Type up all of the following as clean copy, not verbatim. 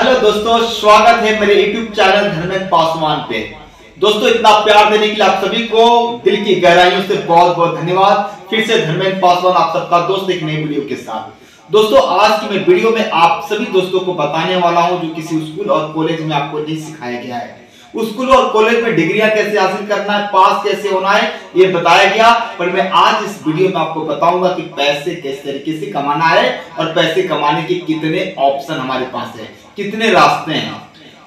Hello दोस्तों, स्वागत है मेरे YouTube चैनल धर्मेंद्र पासवान पे। दोस्तों, इतना प्यार देने के लिए आप सभी को दिल की गहराइयों से बहुत बहुत धन्यवाद। फिर से धर्मेंद्र पासवान आप सबका दोस्त एक नई वीडियो के साथ। दोस्तों, आज की मैं वीडियो में आप सभी दोस्तों को बताने वाला हूं जो किसी स्कूल और कॉलेज में आपको नहीं सिखाया गया है। स्कूल और कॉलेज में डिग्रियां कैसे हासिल करना है, पास कैसे होना है, ये बताया गया। पर मैं आज इस वीडियो में आपको बताऊंगा कि पैसे किस तरीके से कमाना है और पैसे कमाने के कितने ऑप्शन हमारे पास है, कितने रास्ते हैं।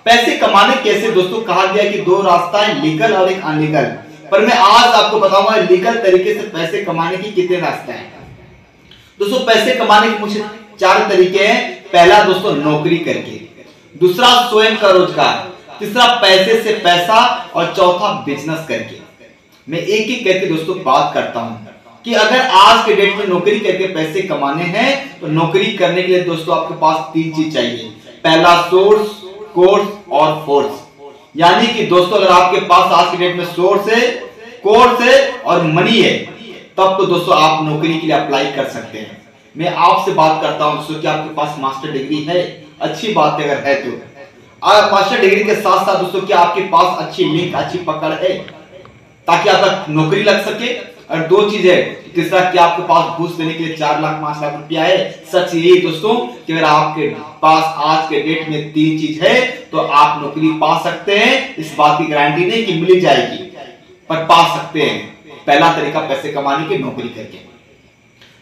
पैसे कमाने कैसे दोस्तों कहा गया कि दो रास्ता है, लीगल और एक अनलीगल। पर मैं आज आपको बताऊंगा लीगल तरीके से पैसे कमाने के कितने रास्ते हैं। दोस्तों, पैसे कमाने के मुझे 4 तरीके हैं। पहला दोस्तों नौकरी करके, दूसरा स्वयं का रोजगार, तीसरा पैसे से पैसा और चौथा बिजनेस करके। मैं एक एक करके दोस्तों बात करता हूं कि अगर आज के डेट में नौकरी करके पैसे कमाने हैं तो नौकरी करने के लिए दोस्तों आपके पास 3 चीज चाहिए। पहला सोर्स, कोर्स और फोर्स। यानी कि दोस्तों अगर आपके पास आज के डेट में सोर्स है, कोर्स है और मनी है, तब तो दोस्तों आप नौकरी के लिए अप्लाई कर सकते हैं। मैं आपसे बात करता हूं दोस्तों कि आपके पास मास्टर डिग्री है, अच्छी बात है अगर है तो। मास्टर डिग्री के साथ साथ दोस्तों क्या आपके पास अच्छी लिंक, अच्छी पकड़ है ताकि आपका नौकरी लग सके। और 2 चीज है, तीसरा क्या आपके पास घूस देने के लिए 4 लाख 5 लाख रुपया है। सच यही दोस्तों कि अगर आपके पास आज के डेट में 3 चीज है तो आप नौकरी पा सकते हैं। इस बात की गारंटी नहीं कि मिल जाएगी, पर पा सकते हैं। पहला तरीका पैसे कमाने की, नौकरी करके।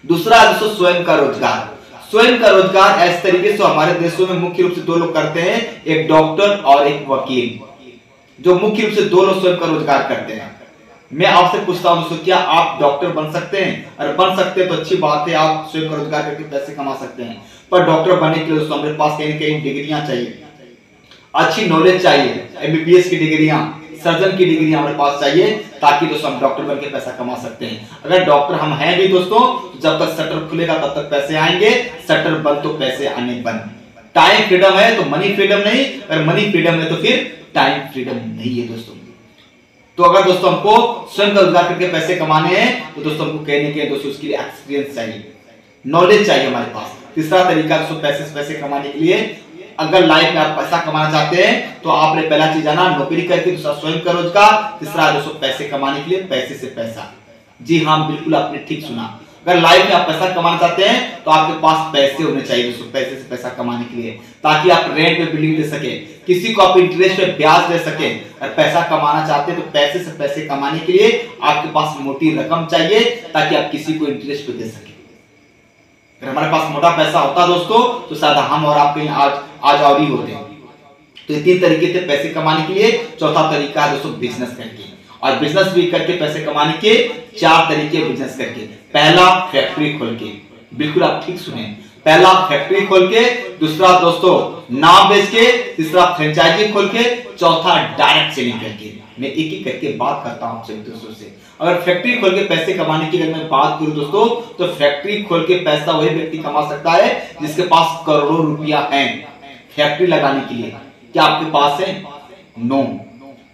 दूसरा दोस्तों स्वयं का रोजगार। स्वयं का रोजगार ऐसे तरीके से हमारे देशों में मुख्य रूप से 2 लोग करते हैं, एक डॉक्टर और एक वकील, जो मुख्य रूप से 2 लोग स्वयं का रोजगार करते हैं। मैं आपसे पूछता हूं दोस्तों, क्या आप डॉक्टर बन सकते हैं? अगर बन सकते हैं तो अच्छी बात है, आप स्वयं का रोजगार करके पैसे कमा सकते हैं। पर डॉक्टर बनने के लिए दोस्तों हमारे पास कहीं न कहीं डिग्रियां चाहिए, अच्छी नॉलेज चाहिए। MBBS की डिग्रियां, सर्जन की डिग्री हमारे पास चाहिए ताकि दोस्तों हम डॉक्टर बनके पैसा कमा सकते हैं। अगर डॉक्टर हम हैं भी दोस्तों, जब तक शटर खुलेगा तब तक पैसे आएंगे, शटर बंद तो पैसे आने बंद। टाइम फ्रीडम है तो मनी फ्रीडम नहीं, अगर मनी फ्रीडम है तो फिर टाइम फ्रीडम नहीं है दोस्तों। तो अगर दोस्तों हमको स्वयं का रोजगार करके पैसे कमाने हैं तो दोस्तों हमको कहने के दोस्तों उसके लिए एक्सपीरियंस चाहिए, नॉलेज चाहिए हमारे पास। तीसरा तरीका दोस्तों पैसे से पैसे कमाने के लिए, अगर लाइफ में आप पैसा कमाना चाहते हैं तो आपने पहला चीज जाना नौकरी करके, दूसरा स्वयं का रोजगार, तीसरा दोस्तों पैसे कमाने के लिए पैसे से पैसा। जी हाँ, बिल्कुल आपने ठीक सुना। अगर लाइफ में आप पैसा कमाना चाहते हैं तो आपके पास पैसे होने चाहिए दोस्तों, पैसे से पैसा कमाने के लिए, ताकि आप रेंट पे बिल्डिंग ले सके, किसी को आप इंटरेस्ट पे ब्याज दे सके। अगर पैसा कमाना चाहते हैं तो पैसे से पैसे कमाने के लिए आपके पास मोटी रकम चाहिए ताकि आप किसी को इंटरेस्ट पे दे सके। अगर हमारे पास मोटा पैसा होता दोस्तों तो शायद हम और आप कहीं आज और ही होते हैं। तो ये 3 तरीके थे पैसे कमाने के लिए। चौथा तरीका है दोस्तों बिजनेस करके, और बिजनेस भी करके पैसे कमाने के 4 तरीके बिजनेस करके। पहला फैक्ट्री खोल के, बिल्कुल आप ठीक सुने, पहला फैक्ट्री खोल के, दूसरा दोस्तों नाम बेच के, तीसरा फ्रेंचाइजी खोल के, चौथा डायरेक्ट सेलिंग करके। मैं एक एक करके बात करता हूं सभी दोस्तों से। अगर फैक्ट्री खोल के पैसे कमाने की अगर मैं बात करूं दोस्तों, तो फैक्ट्री खोल के पैसा वही व्यक्ति कमा सकता है जिसके पास करोड़ों रुपया है फैक्ट्री लगाने के लिए। क्या आपके पास है? नो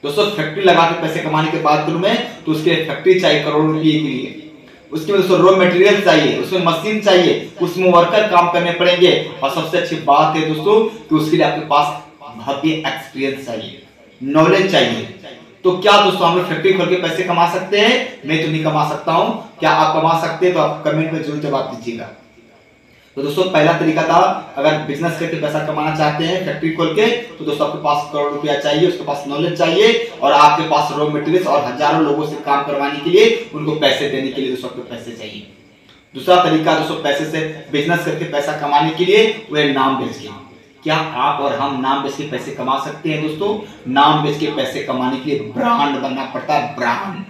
दोस्तों, फैक्ट्री लगा के पैसे कमाने की बात करूं मैं तो उसके फैक्ट्री चाहिए करोड़ों रुपये के लिए। उसके लिए दोस्तों रॉ मटेरियल चाहिए, उसमें मशीन चाहिए, उसमें वर्कर काम करने पड़ेंगे, और सबसे अच्छी बात है दोस्तों कि उसके लिए आपके पास भव्य एक्सपीरियंस चाहिए, नॉलेज चाहिए। तो क्या दोस्तों हम लोग फैक्ट्री खोल के पैसे कमा सकते हैं? मैं तो नहीं कमा सकता हूं। क्या आप कमा सकते हैं? तो आप कमेंट में जरूर जवाब दीजिएगा। तो दोस्तों पहला तरीका था, अगर बिजनेस करके पैसा कमाना चाहते हैं फैक्ट्री खोल के, तो दोस्तों आपके पास करोड़ रुपया चाहिए, उसके पास नॉलेज चाहिए, और आपके पास रॉ मटेरियल और हजारों लोगों से काम करवाने के लिए, उनको पैसे देने के लिए दोस्तों आपको पैसे चाहिए। दूसरा तरीका दोस्तों पैसे से बिजनेस करके पैसा कमाने के लिए, वह नाम बेच के। क्या आप और हम नाम बेच के पैसे कमा सकते हैं दोस्तों? नाम बेच के पैसे कमाने के लिए ब्रांड बनना पड़ता है, ब्रांड।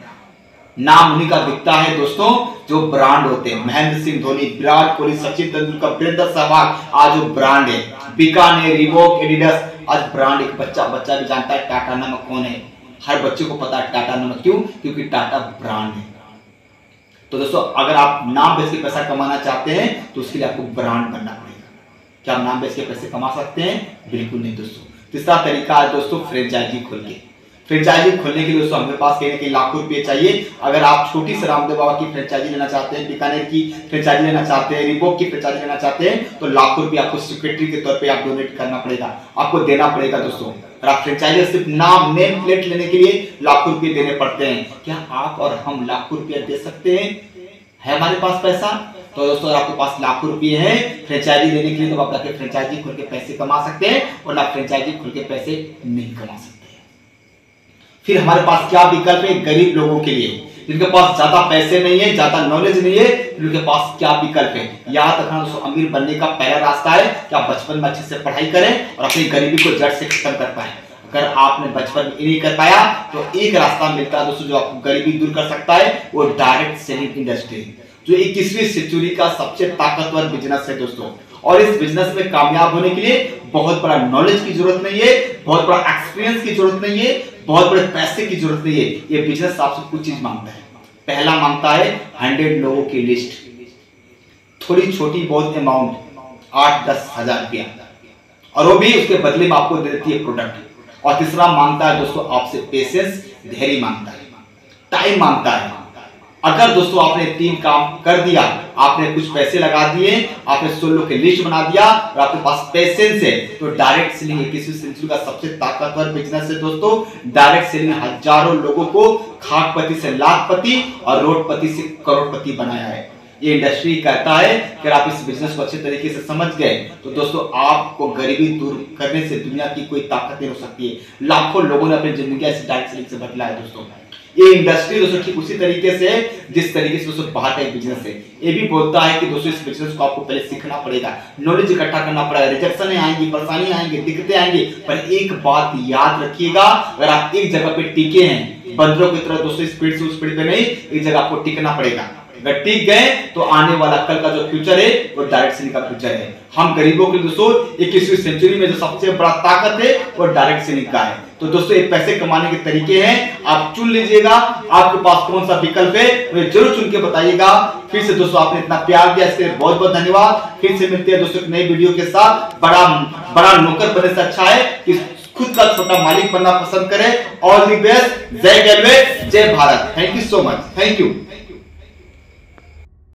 नाम उन्हीं का बिकता है दोस्तों जो ब्रांड होते हैं। महेंद्र सिंह धोनी, विराट कोहली, सचिन तेंदुलकर, वीरेंद्र सहवाग, आज जो ब्रांड है। बीकानेर, रिबॉक, एडिडास, आज ब्रांड। एक बच्चा भी जानता है टाटा नमक कौन है, हर बच्चे को पता है टाटा नमक। क्यों? क्योंकि टाटा ब्रांड है। तो दोस्तों अगर आप नाम बेच के पैसा कमाना चाहते हैं तो उसके लिए आपको ब्रांड बनना पड़ेगा। क्या आप नाम बेच के पैसे कमा सकते हैं? बिल्कुल नहीं दोस्तों। तीसरा तरीका है दोस्तों फ्रेंचाइजी खोल के। फ्रेंचाइजी खोलने के लिए दोस्तों हमारे पास कहीं ना कहीं लाखों रुपए चाहिए। अगर आप छोटी से रामदेव बाबा की फ्रेंचाइजी लेना चाहते हैं, बीकानेर की फ्रेंचाइजी लेना चाहते हैं, रिबॉक की फ्रेंचाइजी लेना चाहते हैं, तो लाखों रुपए आपको सिक्योरिटी के तौर पे आप डोनेट करना पड़ेगा, आपको देना पड़ेगा दोस्तों। और आप फ्रेंचाइजी सिर्फ नाम नेम प्लेट लेने के लिए लाखों रुपए देने पड़ते हैं। क्या आप और हम लाखों रुपया दे सकते हैं? है हमारे पास पैसा? तो दोस्तों आपके पास लाखों रुपए हैं फ्रेंचाइजी लेने के लिए, तो आप जाके फ्रेंचाइजी खोल के पैसे कमा सकते हैं, और आप फ्रेंचाइजी खोल के पैसे नहीं कमा सकते। फिर हमारे पास क्या विकल्प है गरीब लोगों के लिए, जिनके पास ज्यादा पैसे नहीं है, ज्यादा नॉलेज नहीं है, उनके पास क्या विकल्प है? याद रखना दोस्तों, अमीर बनने का पहला रास्ता है कि आप बचपन में अच्छे से पढ़ाई करें और अपनी गरीबी को जड़ से खत्म कर पाए। अगर आपने बचपन में नहीं कर पाया तो एक रास्ता मिलता है दोस्तों जो आपको गरीबी दूर कर सकता है, वो डायरेक्ट सेलिंग इंडस्ट्री, जो 21वीं सेंचुरी का सबसे ताकतवर बिजनेस है दोस्तों। और इस बिजनेस में कामयाब होने के लिए बहुत बड़ा नॉलेज की जरूरत नहीं है, बहुत बड़ा एक्सपीरियंस की जरूरत नहीं है, बहुत बड़े पैसे की जरूरत नहीं है। ये बिजनेस आपसे कुछ चीज मांगता है। पहला मांगता है 100 लोगों की लिस्ट, थोड़ी छोटी बहुत अमाउंट 8-10 हजार रुपया, और वो भी उसके बदले में आपको दे देती है प्रोडक्ट। और तीसरा मांगता है दोस्तों आपसे पेशेंस, धैर्य मांगता है, टाइम मांगता है। अगर दोस्तों आपने 3 काम कर दिया, आपने कुछ पैसे लगा दिए, आपने 100 लोगों की लिस्ट बना दिया और आपके पास पेशेंस है, तो डायरेक्ट सेलिंग 21वीं सेंचुरी का सबसे ताकतवर बिजनेस है दोस्तों। डायरेक्ट सेलिंग हजारों लोगों को खाकपति से लाखपति और रोडपति से करोड़पति बनाया है। ये इंडस्ट्री कहता है कि आप इस बिजनेस को अच्छे तरीके से समझ गए तो दोस्तों आपको गरीबी दूर करने से दुनिया की कोई ताकत नहीं हो सकती है। लाखों लोगों ने अपनी जिंदगी ऐसे डायरेक्ट सेलिंग से बदला है दोस्तों। ये इंडस्ट्री दोस्तों ठीक उसी तरीके से जिस तरीके से दोस्तों बाहर का एक बिजनेस है, ये भी बोलता है कि दोस्तों इस बिजनेस को आपको पहले सीखना पड़ेगा, नॉलेज इकट्ठा करना पड़ेगा, रिजेक्शन आएंगी, परेशानी आएंगी, दिक्कतें आएंगी, पर एक बात याद रखिएगा, अगर आप एक जगह पे टिके हैं बंदरों की तरह दोस्तों स्पीड से उस स्पीड पे नहीं, एक जगह आपको टिकना पड़ेगा। अगर टिक गए तो आने वाला कल का जो फ्यूचर है वो डायरेक्ट सेलिंग का फ्यूचर है। हम गरीबों के दोस्तों 21वीं सेंचुरी में जो सबसे बड़ा ताकत है वो डायरेक्ट सेलिंग का है। तो दोस्तों ये पैसे कमाने के तरीके हैं, आप चुन लीजिएगा आपके पास कौन सा विकल्प है, मुझे जरूर चुन के बताइएगा। फिर से दोस्तों आपने इतना प्यार दिया इसके लिए बहुत बहुत धन्यवाद। फिर से मिलते हैं दोस्तों एक नई वीडियो के साथ। बड़ा नौकर बनने से अच्छा है कि खुद का छोटा मालिक बनना पसंद करें। ऑल द बेस्ट, जय रेलवे, जय Bharat. Thank you so much, thank you.